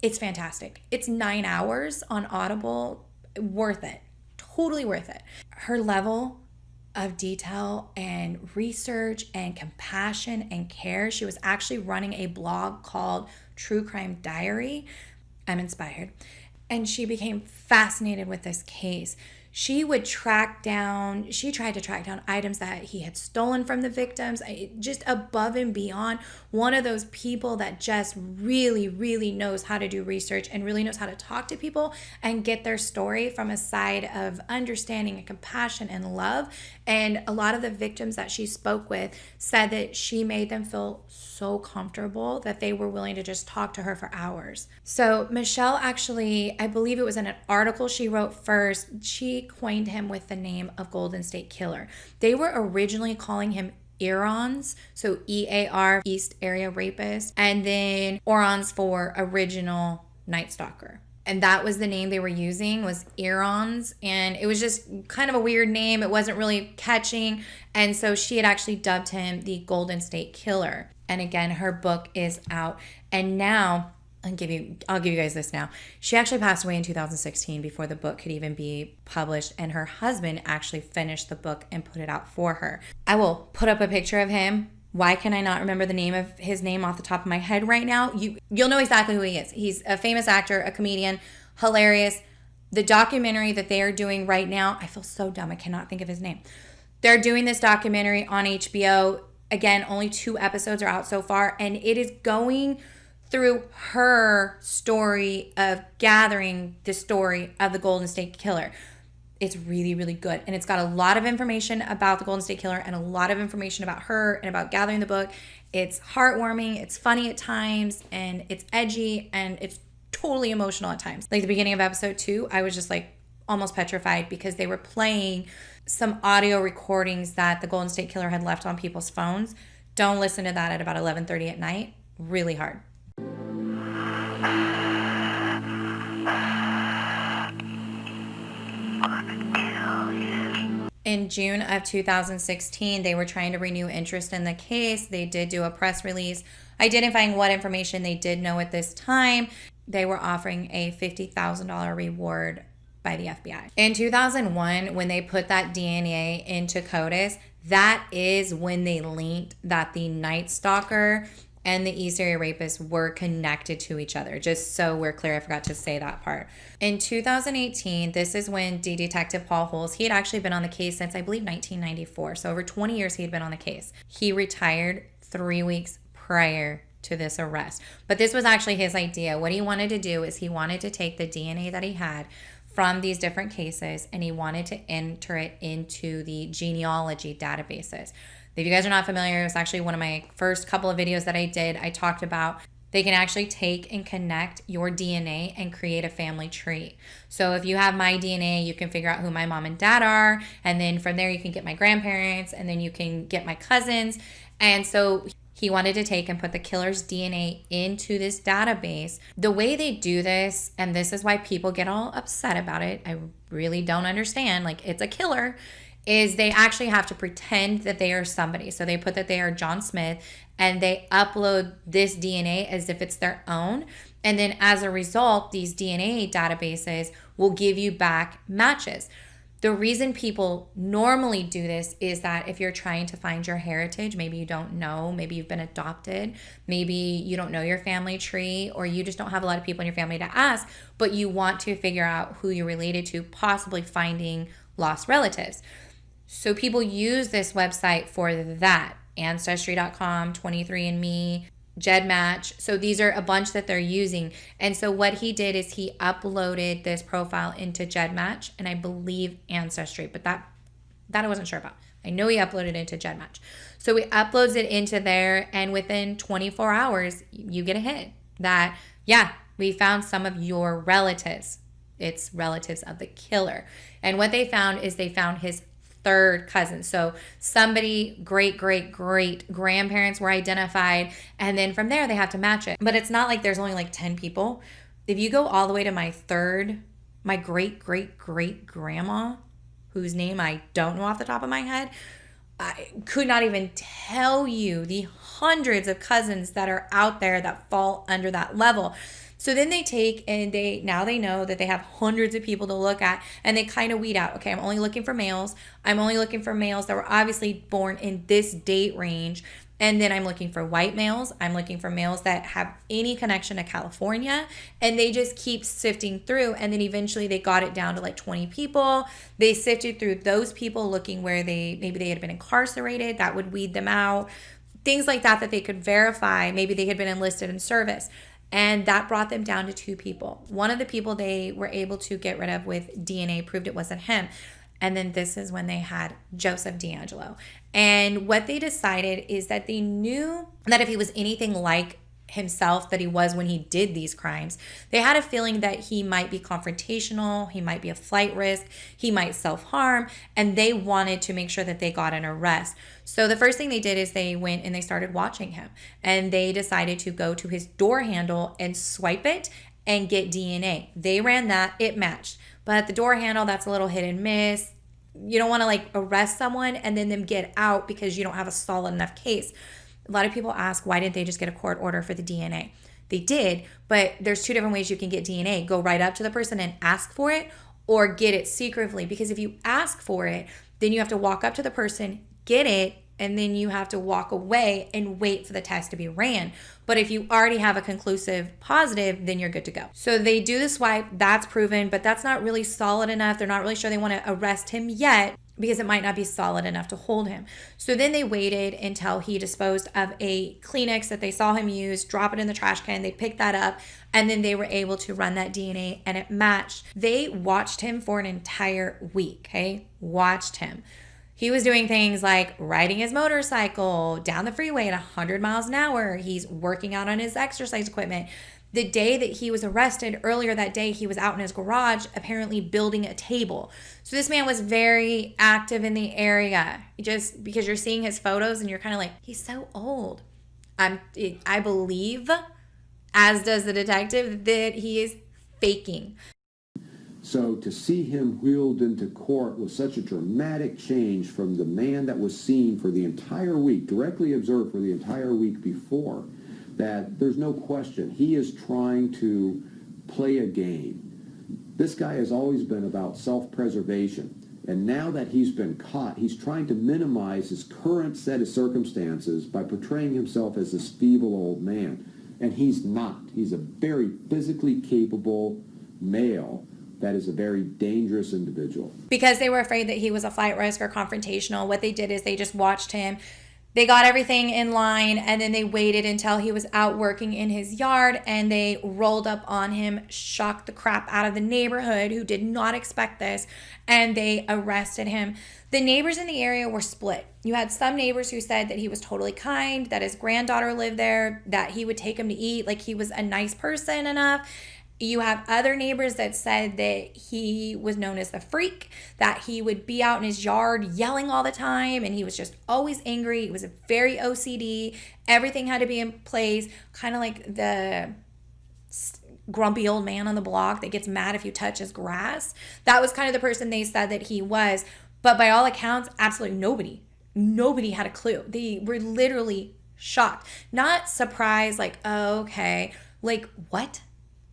It's fantastic. It's 9 hours on Audible. Worth it. Totally worth it. Her level of detail and research and compassion and care. She was actually running a blog called True Crime Diary. I'm inspired. And she became fascinated with this case. She tried to track down items that he had stolen from the victims, just above and beyond. One of those people that just really, really knows how to do research and really knows how to talk to people and get their story from a side of understanding and compassion and love. And a lot of the victims that she spoke with said that she made them feel so comfortable that they were willing to just talk to her for hours. So Michelle actually, I believe it was in an article she wrote first, she coined him with the name of Golden State Killer. They were originally calling him Earons, so EAR, East Area Rapist, and then Orons for original Night Stalker. And that was the name they were using, was Earons. And it was just kind of a weird name. It wasn't really catching. And so she had actually dubbed him the Golden State Killer. And again, her book is out. And now, I'll give you guys this now. She actually passed away in 2016 before the book could even be published. And her husband actually finished the book and put it out for her. I will put up a picture of him. Why can I not remember his name off the top of my head right now? You'll know exactly who he is. He's a famous actor, a comedian, hilarious. The documentary that they are doing right now, I feel so dumb. I cannot think of his name. They're doing this documentary on HBO. Again, only 2 episodes are out so far, and it is going through her story of gathering the story of the Golden State Killer. It's really, really good. And it's got a lot of information about the Golden State Killer and a lot of information about her and about gathering the book. It's heartwarming, it's funny at times, and it's edgy, and it's totally emotional at times. Like the beginning of episode 2, I was just like almost petrified because they were playing some audio recordings that the Golden State Killer had left on people's phones. Don't listen to that at about 11:30 at night. Really hard. In June of 2016, they were trying to renew interest in the case. They did do a press release identifying what information they did know at this time. They were offering a $50,000 reward by the FBI. In 2001, when they put that DNA into CODIS, that is when they linked that the Night Stalker and the East Area Rapist were connected to each other. Just so we're clear, I forgot to say that part. In 2018, this is when Detective Paul Holes, he had actually been on the case since I believe 1994. So over 20 years he had been on the case. He retired 3 weeks prior to this arrest. But this was actually his idea. What he wanted to do is he wanted to take the DNA that he had from these different cases and he wanted to enter it into the genealogy databases. If you guys are not familiar, it was actually one of my first couple of videos that I did. I talked about They can actually take and connect your DNA and create a family tree. So if you have my DNA, you can figure out who my mom and dad are. And then from there, you can get my grandparents, and then you can get my cousins. And so he wanted to take and put the killer's DNA into this database. The way they do this, and this is why people get all upset about it, I really don't understand, like, it's a killer, is they actually have to pretend that they are somebody. So they put that they are John Smith, and they upload this DNA as if it's their own. And then as a result, these DNA databases will give you back matches. The reason people normally do this is that if you're trying to find your heritage, maybe you don't know, maybe you've been adopted, maybe you don't know your family tree, or you just don't have a lot of people in your family to ask, but you want to figure out who you're related to, possibly finding lost relatives. So people use this website for that. Ancestry.com, 23andMe, GEDmatch. So these are a bunch that they're using. And so what he did is he uploaded this profile into GEDmatch, and I believe Ancestry, but that I wasn't sure about. I know he uploaded it into GEDmatch. So he uploads it into there, and within 24 hours, you get a hit that, yeah, we found some of your relatives. It's relatives of the killer. And what they found is they found his third cousin. So somebody, great grandparents were identified, and then from there they have to match it. But it's not like there's only like 10 people. If you go all the way to my great grandma, whose name I don't know off the top of my head, I could not even tell you the hundreds of cousins that are out there that fall under that level. So then they take and they know that they have hundreds of people to look at, and they kind of weed out. Okay, I'm only looking for males. I'm only looking for males that were obviously born in this date range. And then I'm looking for white males. I'm looking for males that have any connection to California. And they just keep sifting through. And then eventually they got it down to like 20 people. They sifted through those people looking where maybe they had been incarcerated. That would weed them out. Things like that they could verify. Maybe they had been enlisted in service. And that brought them down to 2 people. One of the people they were able to get rid of with DNA proved it wasn't him. And then this is when they had Jospeh DeAngelo. And what they decided is that they knew that if he was anything like himself that he was when he did these crimes, they had a feeling that he might be confrontational, he might be a flight risk, he might self-harm, and they wanted to make sure that they got an arrest. So the first thing they did is they went and they started watching him, and they decided to go to his door handle and swipe it and get DNA. They ran that, it matched. But the door handle, that's a little hit and miss. You don't want to like arrest someone and then them get out because you don't have a solid enough case. A lot of people ask, why didn't they just get a court order for the DNA? They did, but there's 2 different ways you can get DNA. Go right up to the person and ask for it, or get it secretively. Because if you ask for it, then you have to walk up to the person, get it, and then you have to walk away and wait for the test to be ran. But if you already have a conclusive positive, then you're good to go. So they do the swipe, that's proven, but that's not really solid enough. They're not really sure they want to arrest him yet, because it might not be solid enough to hold him. So then they waited until he disposed of a Kleenex that they saw him use, drop it in the trash can. They picked that up, and then they were able to run that DNA, and it matched. They watched him for an entire week, okay? Watched him. He was doing things like riding his motorcycle down the freeway at 100 miles an hour. He's working out on his exercise equipment. The day that he was arrested, earlier that day, he was out in his garage, apparently building a table. So this man was very active in the area. Just because you're seeing his photos and you're kind of like, he's so old. I believe, as does the detective, that he is faking. So to see him wheeled into court was such a dramatic change from the man that was seen for the entire week, directly observed for the entire week before, that there's no question he is trying to play a game. This guy has always been about self-preservation, and now that he's been caught, he's trying to minimize his current set of circumstances by portraying himself as this feeble old man. And he's not. He's a very physically capable male that is a very dangerous individual. Because they were afraid that he was a flight risk or confrontational, what they did is they just watched him They got everything in line, and then they waited until he was out working in his yard, and they rolled up on him, shocked the crap out of the neighborhood who did not expect this, and they arrested him. The neighbors in the area were split. You had some neighbors who said that he was totally kind, that his granddaughter lived there, that he would take him to eat, like he was a nice person enough. You have other neighbors that said that he was known as the freak, that he would be out in his yard yelling all the time, and he was just always angry. He was very OCD. Everything had to be in place, kind of like the grumpy old man on the block that gets mad if you touch his grass. That was kind of the person they said that he was. But by all accounts, absolutely nobody had a clue. They were literally shocked. Not surprised, like, oh, okay, like, what?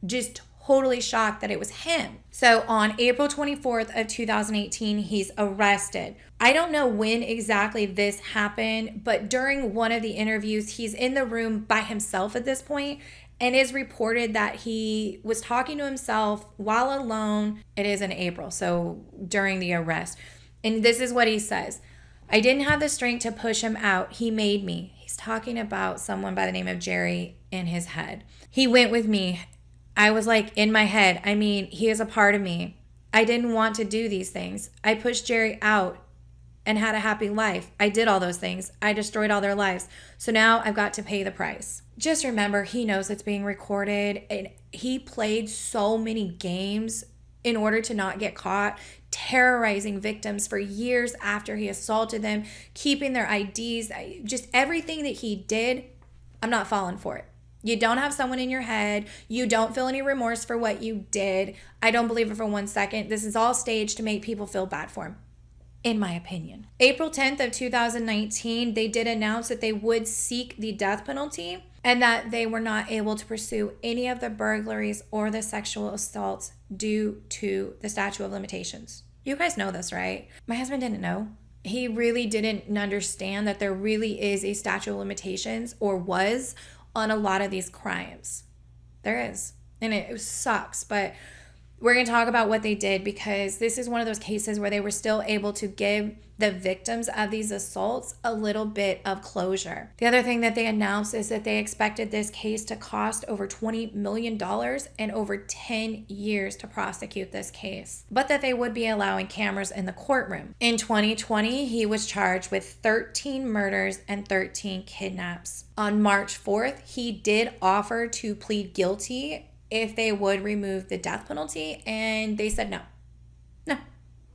Just totally shocked that it was him. So on April 24th of 2018, he's arrested. I don't know when exactly this happened, but during one of the interviews, he's in the room by himself at this point, and is reported that he was talking to himself while alone. It is in April, so during the arrest. And this is what he says. I didn't have the strength to push him out. He made me. He's talking about someone by the name of Jerry in his head. He went with me. I was like in my head. I mean, he is a part of me. I didn't want to do these things. I pushed Jerry out and had a happy life. I did all those things. I destroyed all their lives. So now I've got to pay the price. Just remember, he knows it's being recorded, and he played so many games in order to not get caught, terrorizing victims for years after he assaulted them, keeping their IDs, just everything that he did. I'm not falling for it. You don't have someone in your head. You don't feel any remorse for what you did. I don't believe it for 1 second. This is all staged to make people feel bad for him, in my opinion. April 10th of 2019, they did announce that they would seek the death penalty and that they were not able to pursue any of the burglaries or the sexual assaults due to the statute of limitations. You guys know this, right? My husband didn't know. He really didn't understand that there really is a statute of limitations, or was, on a lot of these crimes. There is. And it sucks, but we're going to talk about what they did, because this is one of those cases where they were still able to give the victims of these assaults a little bit of closure. The other thing that they announced is that they expected this case to cost over $20 million and over 10 years to prosecute this case, but that they would be allowing cameras in the courtroom. In 2020, he was charged with 13 murders and 13 kidnaps. On March 4th, he did offer to plead guilty if they would remove the death penalty, and they said no,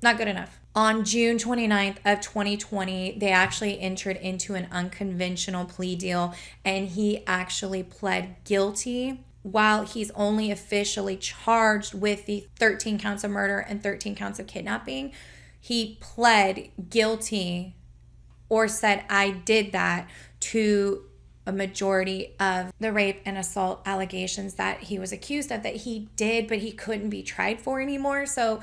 not good enough. On June 29th of 2020, they actually entered into an unconventional plea deal, and he actually pled guilty. While he's only officially charged with the 13 counts of murder and 13 counts of kidnapping, he pled guilty, or said, I did that, to a majority of the rape and assault allegations that he was accused of, that he did, but he couldn't be tried for anymore. So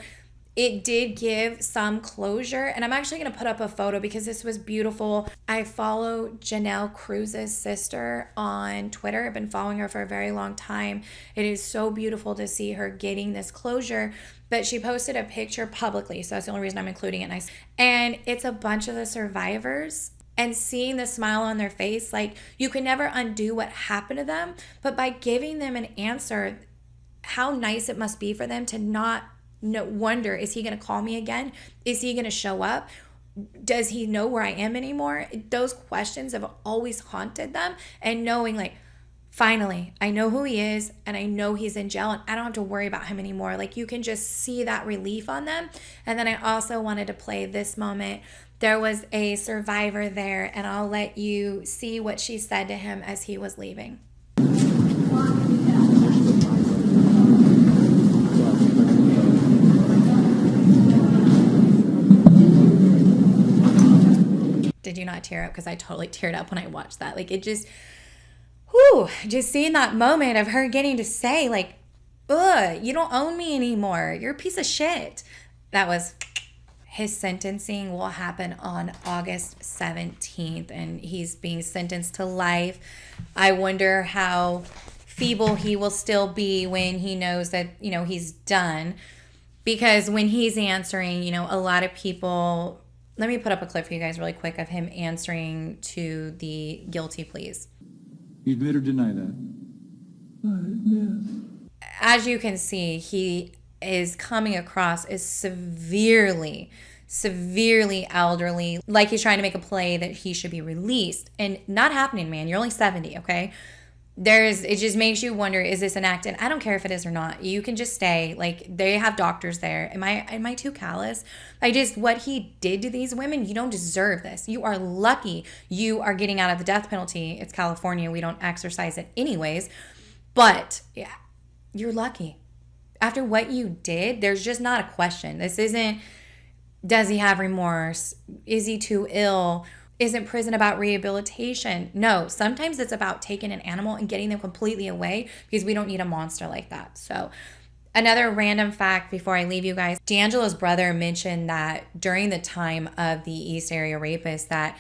it did give some closure. And I'm actually going to put up a photo because this was beautiful. I follow Janelle Cruz's sister on Twitter. I've been following her for a very long time. It is so beautiful to see her getting this closure. But she posted a picture publicly, so that's the only reason I'm including it. And it's a bunch of the survivors, and seeing the smile on their face, like, you can never undo what happened to them, but by giving them an answer, how nice it must be for them to not wonder, is he going to call me again? Is he going to show up? Does he know where I am anymore? Those questions have always haunted them, and knowing, like, finally, I know who he is, and I know he's in jail, and I don't have to worry about him anymore. Like, you can just see that relief on them. And then I also wanted to play this moment. There was a survivor there, and I'll let you see what she said to him as he was leaving. Did you not tear up? Because I totally teared up when I watched that. Like, it just, just seeing that moment of her getting to say, like, ugh, you don't own me anymore. You're a piece of shit. That was... His sentencing will happen on August 17th, and he's being sentenced to life. I wonder how feeble he will still be when he knows that, he's done. Because when he's answering, a lot of people Let me put up a clip for you guys really quick of him answering to the guilty pleas. You admit or deny that? I admit. As you can see, he is coming across as severely elderly, like he's trying to make a play that he should be released. And not happening, man. You're only 70, okay? It just makes you wonder, is this an act? And I don't care if it is or not. You can just stay. Like, they have doctors there. Am I too callous? What he did to these women, you don't deserve this. You are lucky you are getting out of the death penalty. It's California. We don't exercise it anyways. But yeah, you're lucky. After what you did, there's just not a question. This isn't, does he have remorse? Is he too ill? Isn't prison about rehabilitation? No, sometimes it's about taking an animal and getting them completely away because we don't need a monster like that. So another random fact before I leave you guys, DeAngelo's brother mentioned that during the time of the East Area Rapist that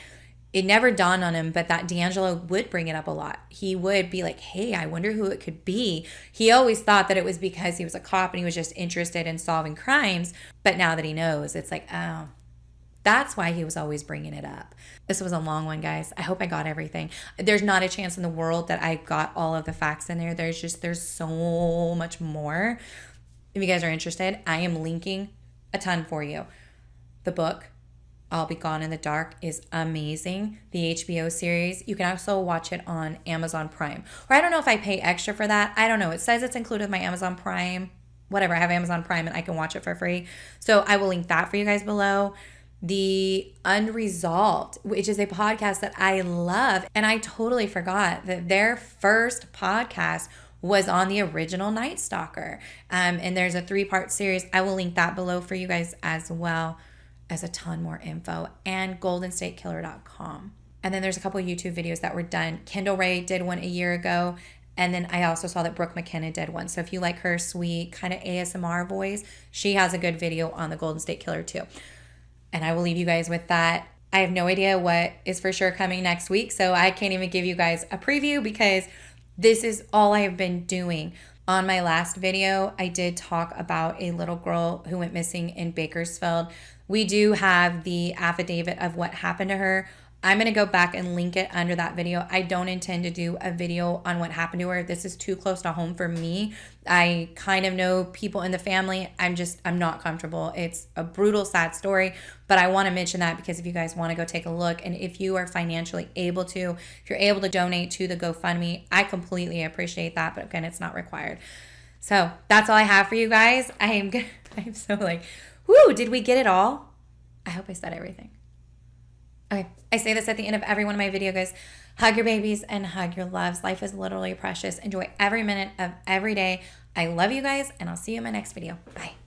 it never dawned on him, but that DeAngelo would bring it up a lot. He would be like, hey, I wonder who it could be. He always thought that it was because he was a cop and he was just interested in solving crimes. But now that he knows, it's like, oh, that's why he was always bringing it up. This was a long one, guys. I hope I got everything. There's not a chance in the world that I got all of the facts in there. There's so much more. If you guys are interested, I am linking a ton for you. The book, I'll Be Gone in the Dark, is amazing. The HBO series, you can also watch it on Amazon Prime. Or I don't know if I pay extra for that. I don't know. It says it's included with my Amazon Prime. Whatever, I have Amazon Prime and I can watch it for free. So I will link that for you guys below. The Unresolved, which is a podcast that I love. And I totally forgot that their first podcast was on the original Night Stalker. And there's a 3-part series. I will link that below for you guys as well as a ton more info, and goldenstatekiller.com. And then there's a couple of YouTube videos that were done. Kendall Ray did one a year ago. And then I also saw that Brooke McKenna did one. So if you like her sweet kind of ASMR voice, she has a good video on the Golden State Killer too. And I will leave you guys with that. I have no idea what is for sure coming next week, so I can't even give you guys a preview because this is all I have been doing. On my last video, I did talk about a little girl who went missing in Bakersfield. We do have the affidavit of what happened to her. I'm going to go back and link it under that video. I don't intend to do a video on what happened to her. This is too close to home for me. I kind of know people in the family. I'm not comfortable. It's a brutal, sad story, but I want to mention that because if you guys want to go take a look, and if you are financially able to, if you're able to donate to the GoFundMe, I completely appreciate that, but again, it's not required. So that's all I have for you guys. I'm so like, whoo, did we get it all? I hope I said everything. Okay, I say this at the end of every one of my videos. Hug your babies and hug your loves. Life is literally precious. Enjoy every minute of every day. I love you guys, and I'll see you in my next video. Bye.